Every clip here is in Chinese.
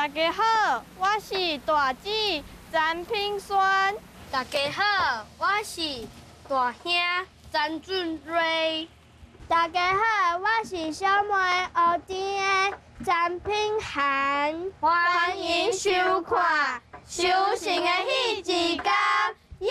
大家好，我是大姊詹品轩。大家好，我是大兄詹俊瑞。大家好，我是小妹后店的詹品涵。欢迎收看修行的迄一天，耶！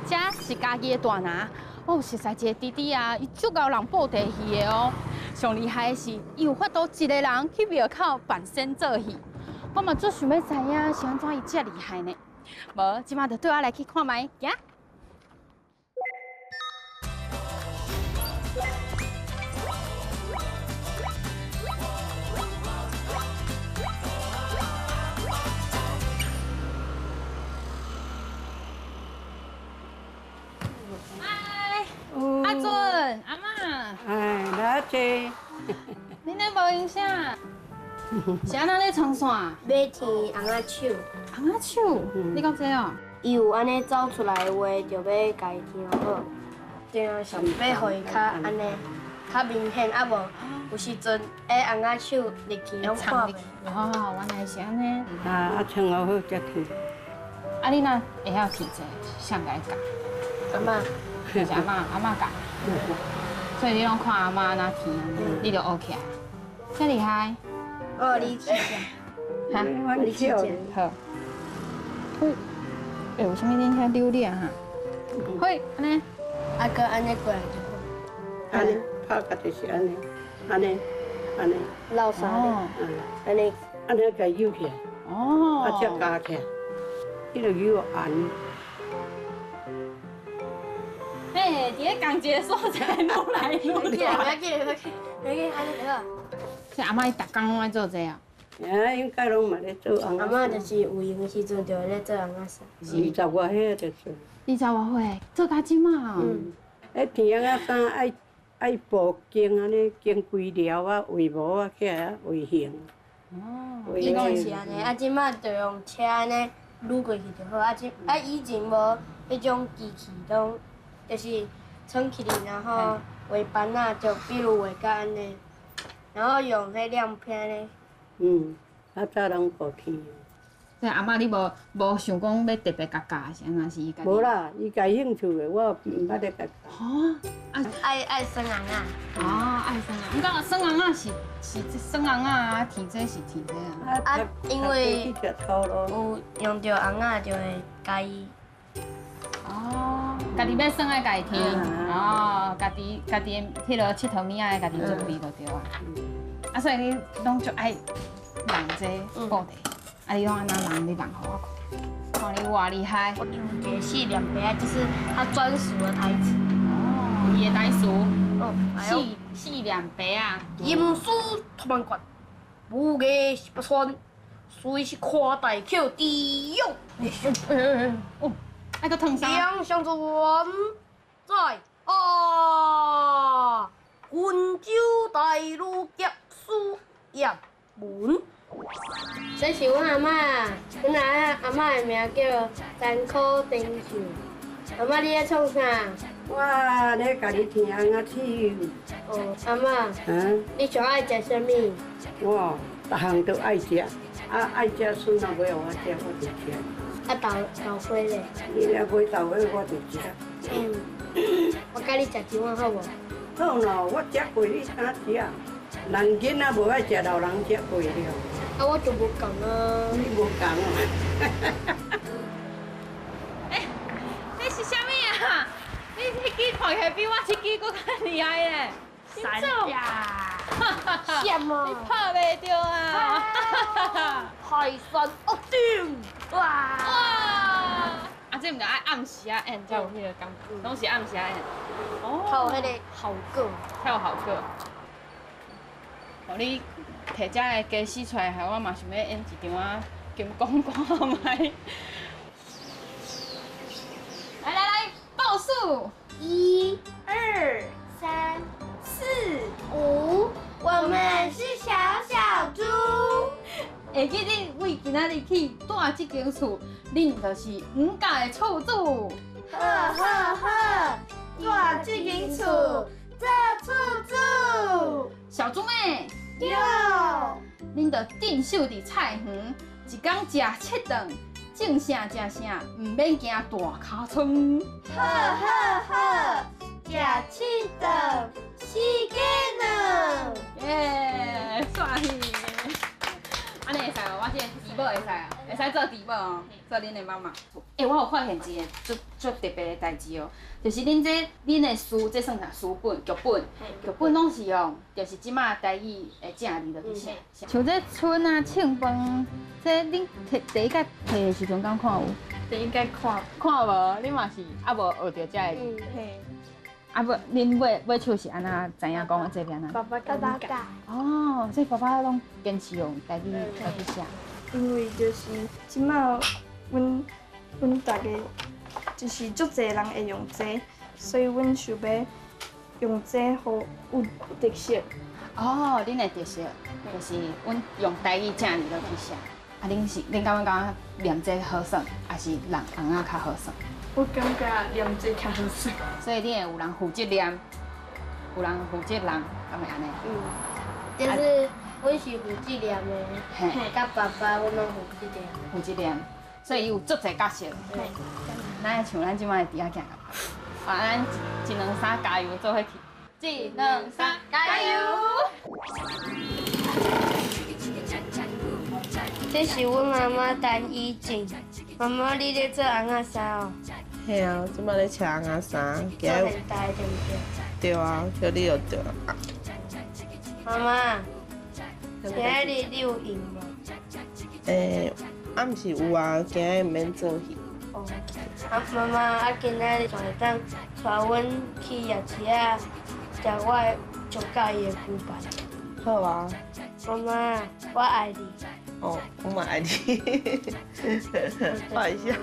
这是家己的大拿，哦，实在一个弟弟啊，伊足够人报地戏的哦。上厉害的是，伊有法度一个人去庙口扮仙做戏。我嘛最想要知影是安怎伊遮厉害呢？无，即马就对我来去看卖，行。阿准，阿嬷，哎，来坐。恁咧无影啥？是安怎咧创啥？要听红仔手，红仔手，你讲这哦？伊有安尼走出来的话，就要家己听好。对啊，是要互伊较安尼，较明显，啊无有时阵迄红仔手入去拢看袂。哦，原来是安尼。啊，唱好好才听。啊，你若会晓提这，谁甲伊教？阿嬷，是阿嬷教。所以你拢看阿嬷那提，你就 OK 啊。真厉害。我你去者，哈，你去者。好。嘿，有啥物恁遐榴莲哈？嘿，安尼。啊个安尼过来就好。安尼拍甲就是安尼，安尼，绕沙哦咧，安尼。安尼甲扭起来，哦。啊，才加起来，伊就扭按。嘿，伫咧同一个所在愈来愈不要紧，大。安尼就好。所以阿嬷伊逐工拢爱做这啊？哎，应该拢嘛咧做红阿仔。嬷就是有闲的时阵，就会咧做红仔衫。 20外岁就做。 20外岁，做到即马哦。迄天啊衫爱布经安尼经规条啊，画模啊起来啊，画形。哦。以前是安尼，啊，即摆就用车安尼撸过去就好。以前无迄种机器，拢就是撑起哩，然后画板啊，就比如画甲安尼，然后用迄亮片咧。较早人布天。所以阿嬷你无想讲要特别教教，是安怎是伊家己？无啦，伊家兴趣的，我毋捌咧甲教。哦。啊。爱生红啊。哦，爱生啊！你讲生红啊是生红啊，提这是提这啊。啊，因为去食草咯。有用着红啊，就会家己。哦。家己要生爱家己提，哦，家己的迄落佚佗物仔家己准备就对啊。啊，所以你拢就爱人这布地，啊，你拢安怎人？你人互我看，看你偌厉害。我有个四两杯，就是他专属的台词。哦，伊的台词。哦，还有四两白啊。严师出万贯，武艺十八川，虽是跨大口地勇，哦，那个烫啥？两相传在啊，温州大路结书叶门。这是阮阿嬷，阮阿嬷的名叫山口丁秀。阿嬷，你咧创啥？我咧家己听红仔手。哦，阿嬷，你上爱食啥物？我逐项都爱食，爱食笋啊，尾互我食，我就食。啊豆花咧？你若买豆花，我就食。我甲你食一碗好无？好咯，我食过你敢食？人囡仔无爱食，老人食过了。啊，我就无讲啊。你无讲哦。这是啥物啊？你迄支看起来比我这支搁较厉害咧。三呀，羡慕。你拍袂着啊！酸哦顶，哇！啊，这毋着爱暗时啊演才有迄个感觉，拢是暗时啊演。哦，还有迄个好歌，跳好歌。哦，你摕遮个歌死出来，害我嘛想要演一场啊金光看卖。来，报数1、 2、 3、 4、5，我们是小小猪。会记恁为今仔日去住即间厝，恁就是五家的厝主。呵呵呵，住这间厝，这厝主。小猪妹，哟，恁着镇守伫菜园，一工食7顿，种啥食啥，唔免惊大尻川。呵呵呵，食七顿，四个呢。耶，煞去！安尼会使哦，我这个猪母会使啊，会使做猪母哦，做恁的妈妈。我有发现一个足特别的代志哦，就是恁的书，这算啥书本、剧本，剧本拢是用，就是即马台语的正字就去写。像这春啊、庆丰，这恁第一届摕的时阵敢看有？第一届看，看无？恁嘛是啊无学着这个？嘿，啊不，恁尾手是安那知影讲这边啊？爸爸爸爸教。教。哦，所以爸爸拢坚持用台语来去写。因为就是即马，阮大家就是足侪人会用这，所以阮想要用这互有特色。哦，恁的特色就是阮用台语正字落去写。啊，恁感觉念这好耍，还是人仔较好耍？我感觉念这较好耍。所以恁会有人负责念，有人负责人，敢会安尼？就是阮是负责念的，嘿，甲爸爸阮拢负责念。负责念，所以有足侪角色。咱像咱即摆伫遐行，啊，咱一两三加油做伙去，一两三加油！这是阮妈妈单衣镜，妈妈你咧做红仔衫哦，嘿啊，即摆咧穿红仔衫，做今日现代对不对？对啊，叫你就对啊。妈妈，今日你有闲无？暗时有啊，今日毋免做戏。哦，啊妈妈，啊今仔日就会当带阮去夜市啊，食我的足介意的牛排。好啊，妈妈，我爱你。哦，我嘛爱你。画一下。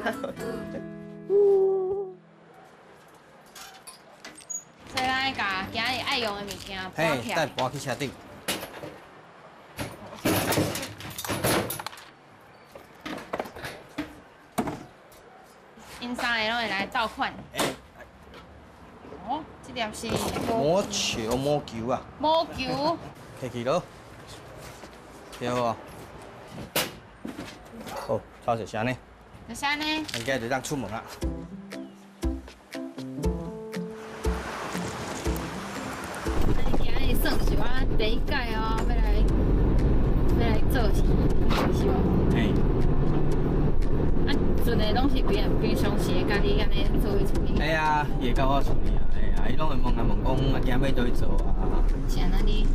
所以咱会甲今日爱用的物件搬嘿，带起来。搬去车顶。因三个拢会来照款。哦，这粒是摸球摸球啊，毛球。摕去咯，对好啊。好，操一下呢，就是安尼。应该就当出门啊。今日算是我第一届哦，要来做戏，是无？嘿，啊，阵的拢是平常时会家己安尼做伙处理。哎呀，伊会甲我处理啊，哎呀，伊拢会问讲，啊，今仔要倒去做啊？是安尼，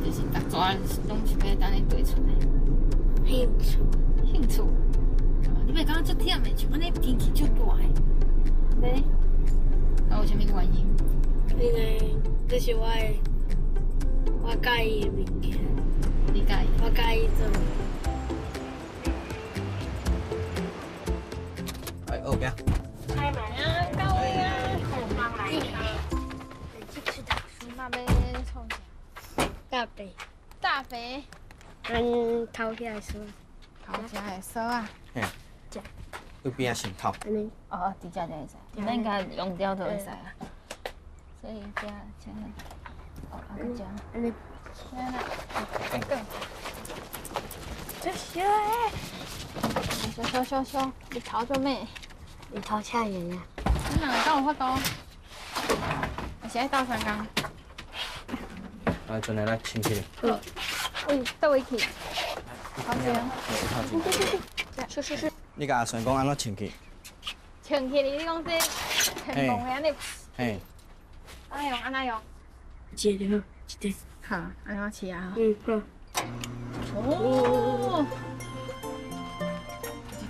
就是逐抓拢是要等你对出来。兴趣，兴趣。你袂感觉足忝的，像安尼天气足热的。对。啊，有啥物原因？因为这是我介意的物件，你介意？我介意做。哎，好惊。开门啊，到位啊！后方来一个。去吃大叔那边冲啥？大肥，大肥。头起来说，头家的烧啊。嘿，有边仔先头。安尼，哦，底下就会使，咱应该用掉就会使啊。所以加前面，哦，啊个加，安尼，现在更。这是哎，修，你头做咩？你头恰人啊？你两个跟有法度？而且倒三工。啊，阵来咱清起。喂，倒位去。好这样。是。你甲阿顺讲安怎清起？清起你讲这天公的安尼。嘿。安那用，安那用。一个，一个。好，安怎吃啊？好。哦。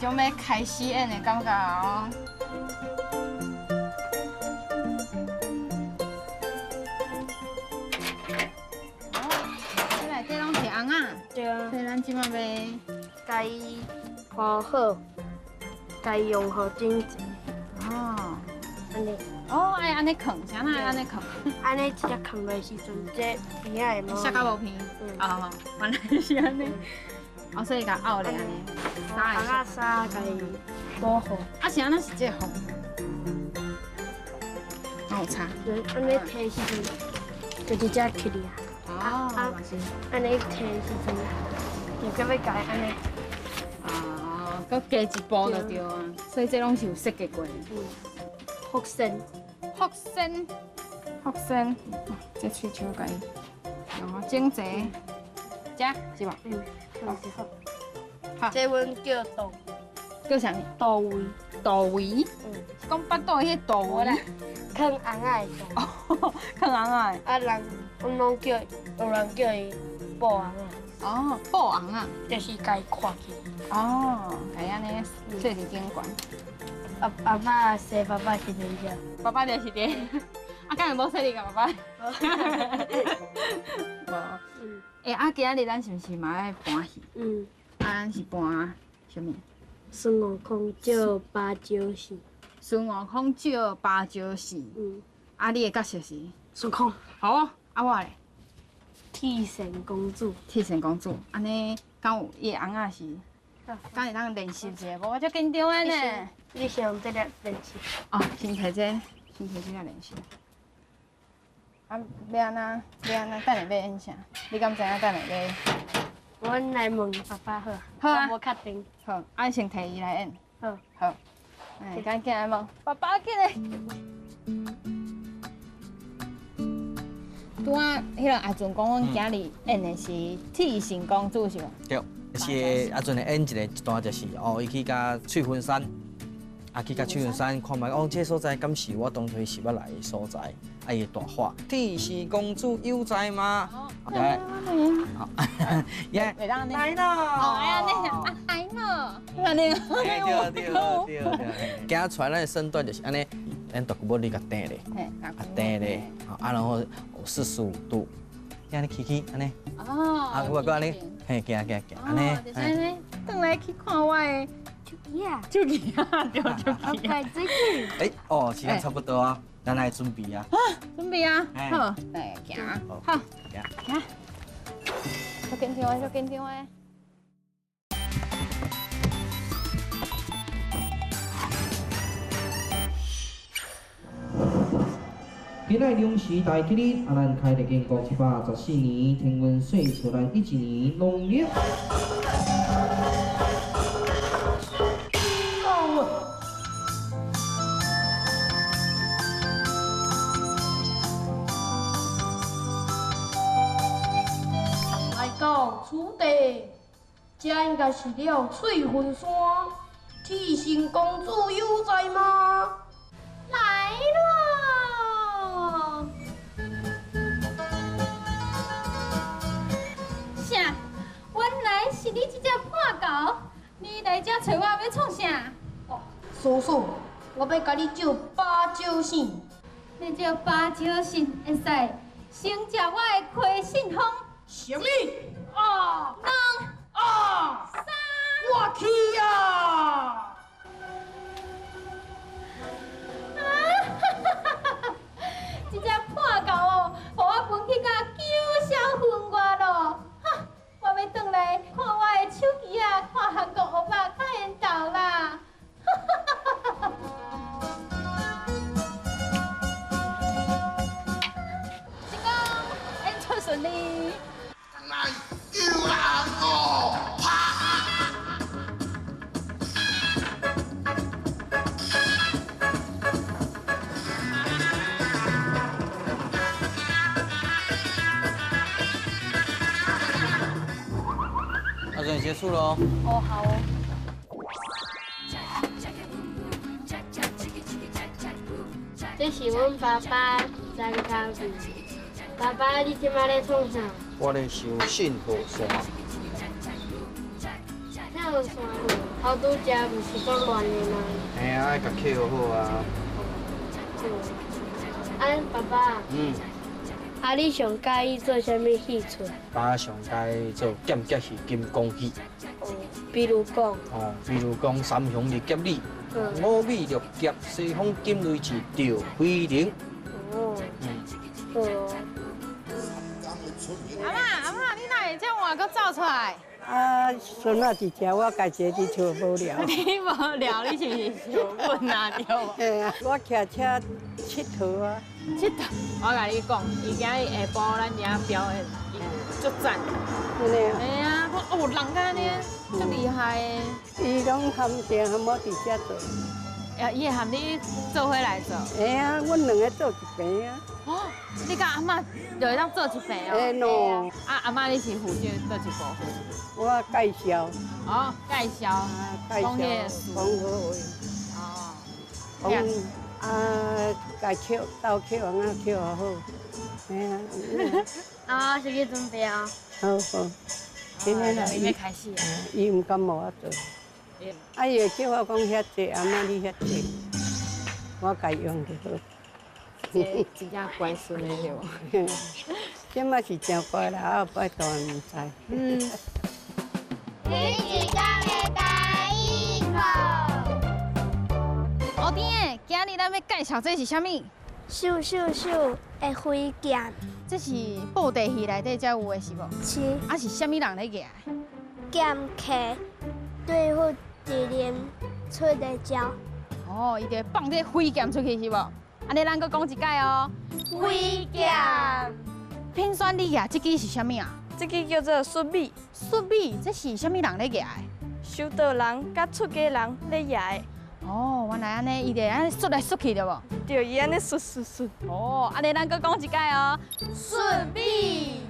种要开始演的感觉哦。这拢是红啊，对啊，所以咱即马要甲伊包好，甲伊用好整齐，哦安尼。哦，爱安尼藏，啥那爱安尼藏？安尼一只扛落时阵，这边仔会下到无片。哦，原来是安尼。哦，所以甲拗咧安尼，红仔衫甲伊包好，啊是安那是这风。哦，差。安尼摕时阵，就直接起哩啊。哦，嘛是。安尼摕时阵，就搁要甲伊安尼。哦，搁加一步就对啊。所以这拢是有设计过的。福身，福身，福身。这喙手甲伊用好整齐，这是吧？好是好。好，这阮叫豆叫啥物？豆围，豆围。是讲巴肚迄个豆围。藏红仔的豆。哦，看红啊。啊人，阮拢叫，有人叫伊布红仔，哦，布红啊。就是甲伊看起。哦，系安尼做是景观。阿爸生爸爸是伫遮。爸爸就是伫。啊，敢会无说你甲爸爸？无。诶，啊，今仔日咱是毋是嘛爱搬戏？啊，咱是搬啥物？孙悟空借芭蕉扇。孙悟空借芭蕉扇。啊，你的角色是？孙悟空。好啊，啊我咧。替身公主。替身公主，安尼敢有伊的翁仔是？敢会当练习一下？无我足紧张的呢。你是用这个练习？哦，先摕这个练习。啊，要安那？等下要演啥？你敢知影等下要？阮来问爸爸好。好啊。我无确定。好，啊先摕伊来演。好。好。哎，赶紧来问爸爸紧嘞。拄啊，迄个阿俊讲，阮今日演的是替身公主是无？对，是阿俊会演一段，就是伊去甲翠云山，去甲翠云山看卖，这所在敢是我当初是要来的所在，伊的大话，替身公主有在吗？来，好，耶，来了，哦，哎呀，来了，安尼，对，行出来咱的身段就是安尼，咱独步你甲顶咧，顶咧，然后45度，安尼起，安尼，我安尼，嘿，行，安尼，就是安尼，转来去看我的手机啊，对，手机啊，时间差不多啊，咱来准备啊，准备啊，好，来行，好，行，足紧张的。今日龙时大吉日，咱开立建国114年，天运岁出咱11年农历。来到此地，这应该是了翠云山。替身公主有在吗？来咯！啥？原来是你这只破狗，你来这找我要创啥？叔叔，我要甲你借芭蕉扇。你这芭蕉扇会使先食我的亏信封？什么？两三，我去啊！这只破狗哦，互我滚去甲9小分外咯！哈，我要转来看我的手机啊，看韩国欧巴较缘投啦！成功，演出顺利。阿俊结束了哦。哦，好哦。这是阮爸爸张家伟。爸爸，你即摆咧创啥？我咧修信号线。那有线头拄食毋是够乱的吗？嘿啊，爱甲扣好啊。爸爸。啊，你上介意做啥物戏出？爸上介做剑击戏、金刚戏。比如讲。比如讲三雄六甲里，五米六甲，西方金雷是吊飞灵。阿嬷，你哪会这话搁走出来？啊，孙仔伫遮，我家己伫厝无聊。你无聊，你是不是想困啊？对无？嘿啊，我骑车佚佗啊。佚佗，我甲你讲，伊今日下晡咱遐表演，足赞。真的啊？嘿啊，哦，人家呢，足厉害的。伊拢含爹含我伫遮做。伊会含你做伙来做。嘿啊，阮两个做一边啊。哦，你甲阿嬷就会当做一边哦。嘿喏。阿嬷你是负责做一部分？我介绍。哦，介绍。介绍。讲好话。讲家扣斗扣安那扣好好。嘿啊。啊，先去准备啊。好好。今天来，要开始啊。伊毋敢无法做。啊，伊会叫我讲遐济，阿妈你遐济，我家用就好。这真正乖孙的对无？这嘛是真乖啦，啊摆大毋知。你一天的第一课。乌丁，今日咱要介绍这是啥物？咻咻咻的飞剑，这是布袋戏内底才有的是无？是。啊是啥物人咧举？剑客对付敌人出的招。哦，伊就放这飞剑出去是无？安尼咱搁讲一解哦。飞剑。品选你举这支是啥物啊？这支叫做xuất米，xuất米，这是啥物人咧举？收稻人甲出家人咧举的。哦，原来安尼，伊就安尼xuất来xuất去对无？对，伊安尼xuất。哦，安尼咱搁讲一解哦。xuất米。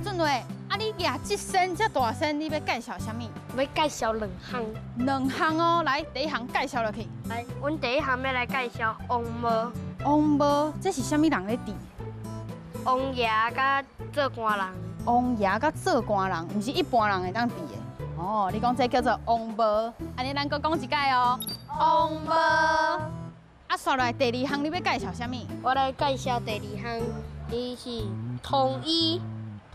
俊伟，啊你举这身这大身，你要介绍啥物？要介绍两项。两项哦，来第一项介绍落去。来，阮第一项要来介绍王帽。王帽，这是啥物人咧戴？王爷甲做官人。王爷甲做官人，毋是一般人会当戴的。哦，你讲这叫做王帽，安尼咱搁讲一解哦。王帽。啊，刷来第二项，你要介绍啥物？我来介绍第二项，伊是统一。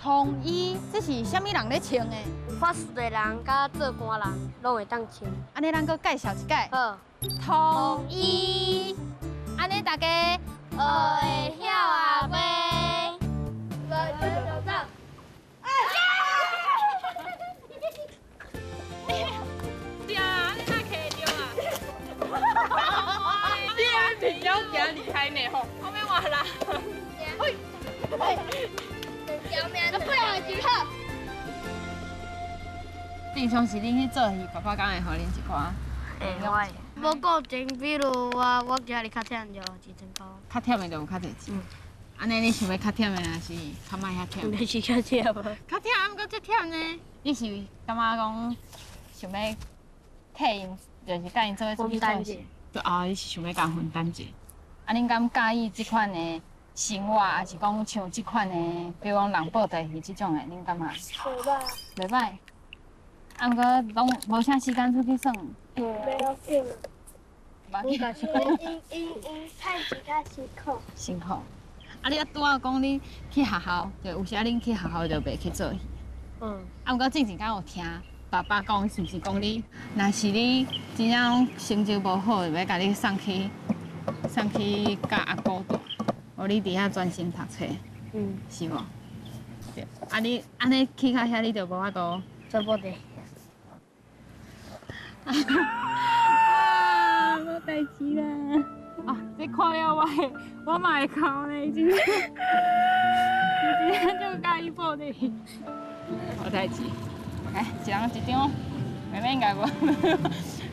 统一，这是啥物人咧穿的？有法术的人甲做官人拢会当穿。安尼咱搁介绍一解。好。统一。安尼大家学会晓啊呗。走。对啊，你哪摕着啊？你安平常行厉害呢吼，后面换啦。嘿。平常时恁去做戏，爸爸敢会互恁一寡？会。无固定，比如我今日较忝就2000块。较忝的就有较侪钱。安尼你想要较忝的，还是较莫遐忝？就是较忝啊。较忝，毋过足忝呢。你是感觉讲想要替因，就是甲因做伙出去做事？哦，你是想要甲分担者？啊，恁敢介意即款的生活，还是讲像即款的，比如讲人布袋戏即种的，恁感觉？袂歹。啊，毋过拢无啥时间出去耍。袂要紧。无紧。因太时较辛苦。辛苦。啊，你啊拄仔讲你去学校，就有时啊恁去学校就袂去做戏。啊，毋过之前敢有听爸爸讲，是毋是讲你，若是你真正成绩无好，就要甲你送去甲阿姑住，互你伫遐专心读册。是无？对。啊，你安尼去到遐，你就无法度做布袋。啊，无代志啦。啊，这看了我嘛会哭呢，真。真正就介意布袋戏。无代志。哎，一人一张，妹妹应该无，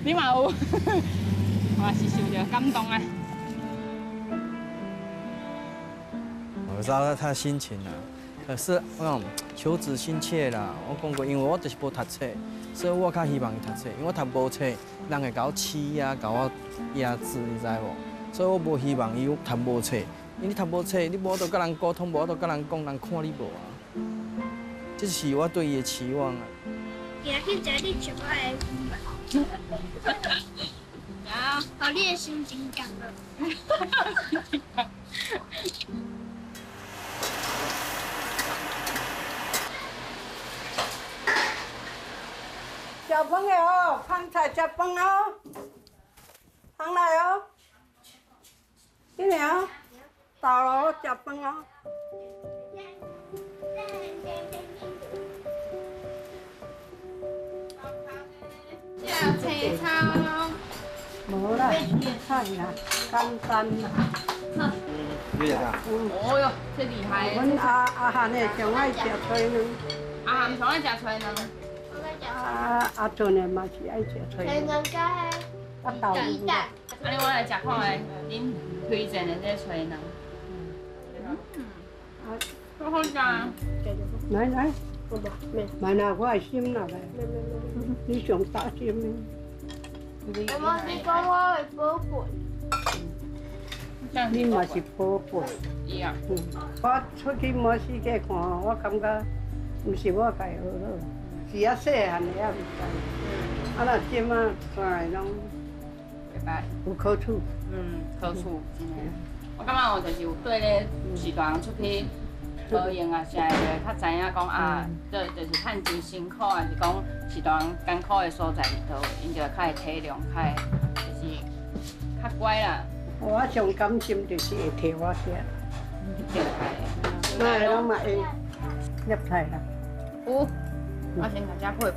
你嘛有，我是受着感动啊。我知道他的心情啦，可是求子心切啦。我讲过，因为我就是无读册，所以我较希望伊读册。因为我读无册，人会甲我欺啊，甲我压制，你知无？所以我无希望伊读无册，因为你读无册，你无法度甲人沟通，无法度甲人讲，人看你无啊。这是我对伊的期望啊。行去食你最爱的饭，互你的心情降落。小朋友，饭菜吃饭哦，上来哦，今年哦，到了吃饭哦。小青草，无啦，菜啦，简单啦。你啊？哦哟，这厉害！阮阿汉的上爱食菜呢，阿涵上爱食菜呢。阿俊的嘛是爱食菜才呢，能加啊豆腐啦。安尼我来食看下，恁推荐的这菜呢？好好食。来来，慢啦，我的心啦来，你上大心呢？妈妈，你讲我会宝贝。你嘛是宝贝。伊啊。我出去满世界看，我感觉毋是我家学了，是啊细汉的也毋知。啊，若即马全个拢袂歹。有好处。好处真诶。我感觉哦，就是有对咧时大人出去保养啊，啥的，较知影讲啊，就是趁真辛苦，还是讲时大人艰苦的所在里头，因就较会体谅，较会就是较乖啦。我上感心就是会替我食，对菜。那个拢嘛会入菜啦。有，我先大家配。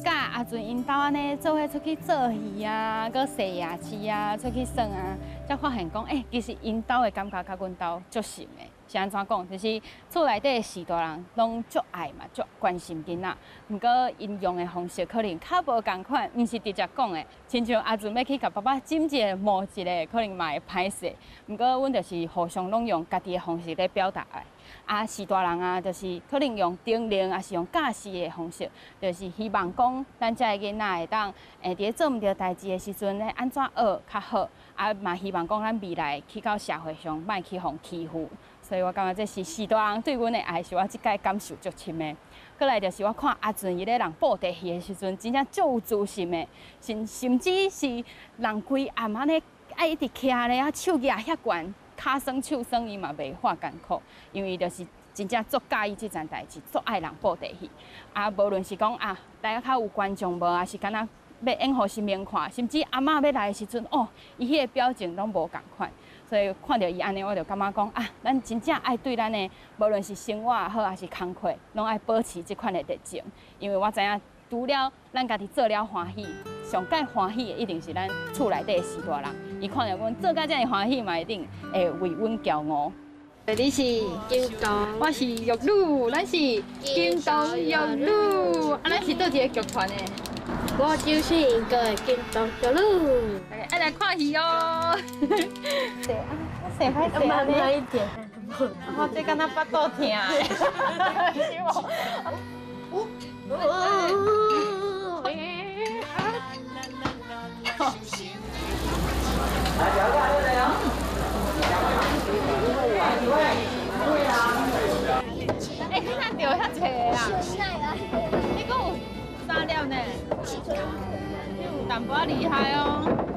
甲阿俊因兜安尼做伙出去做鱼啊，搁洗牙齿啊，出去耍啊，才发现讲，其实因兜的感觉甲阮兜足像的。是安怎讲？就是厝内底的士大人拢足爱嘛，足关心囡仔。毋过因用的方式可能较无共款，毋是直接讲的。亲像阿俊要去甲爸爸斟一个、磨一个，可能嘛会歹势。毋过阮就是互相拢用家己的方式来表达爱。啊，士大人啊，就是可能用叮咛，还是用教示的方式，就是希望讲咱遮个囡仔会当伫咧做毋着代志的时阵咧，安怎学较好。啊，嘛希望讲咱未来去到社会上，莫去互欺负。所以我感觉这是士大人对阮的爱，是我即摆感受足深的。过来就是我看阿俊伊咧人布袋戏的时阵，真正足有自信的，甚至是人规暗安尼爱一直徛咧，啊手举遐悬，骹酸手酸，伊嘛袂化艰苦，因为伊就是真正足介意即件代志，足爱人布袋戏。啊，无论是讲啊，大家较有观众无，还是敢若要演互新面看，甚至阿嬷要来的时阵，哦，伊迄个表情拢无共款。所以看到伊安尼，我就感觉讲啊，咱真正爱对咱的，无论是生活也好，还是工课，拢爱保持即款的热情。因为我知影，除了咱家己做了欢喜，上介欢喜的一定是咱厝内底的士大人。伊看到阮做甲遮尔欢喜嘛，一定会为阮骄傲。你是京东，我是玉女，咱是京东玉女，啊，咱是倒一个剧团的。我就是一个京东玉女。爱来看戏哦。谁歹势慢慢一点。我这敢若巴肚疼。哎，你哪钓遐济个啊？你讲有3粒呢？你有淡薄仔厉害哦。